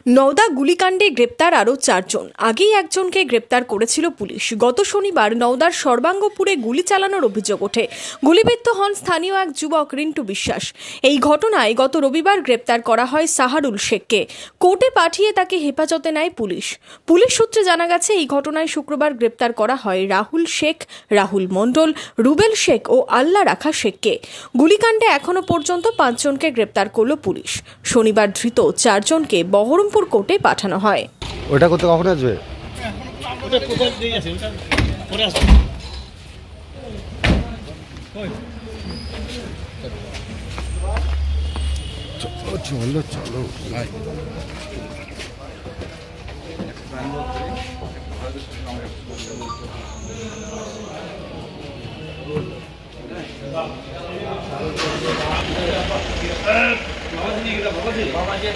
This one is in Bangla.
নওদা গুলিকাণ্ডে গ্রেপ্তার আরও 4 জন। আগেই একজনকে গ্রেপ্তার করেছিল পুলিশ। গত শনিবার নওদার সর্বাঙ্গপুরে গুলি চালানোর অভিযোগ ওঠে। গুলিবিদ্ধ হন স্থানীয় এক যুবক রিন্টু বিশ্বাস। এই ঘটনায় গত রবিবার গ্রেপ্তার করা হয় সাহারুল শেখকে। কোর্টে পাঠিয়ে তাকে হেফাজতে নেয় পুলিশ। পুলিশ সূত্রে জানা গেছে, এই ঘটনায় শুক্রবার গ্রেপ্তার করা হয় রাহুল শেখ, রাহুল মণ্ডল, রুবেল শেখ ও আল্লাহ রাখা শেখকে। গুলিকাণ্ডে এখনো পর্যন্ত 5 জনকে গ্রেপ্তার করল পুলিশ। শনিবার ধৃত 4 জনকে বহরমপুর কোর্টে পাঠানো হয়। ওটা করতে কখন আসবে? চলো চলো ভাই। বাবাজি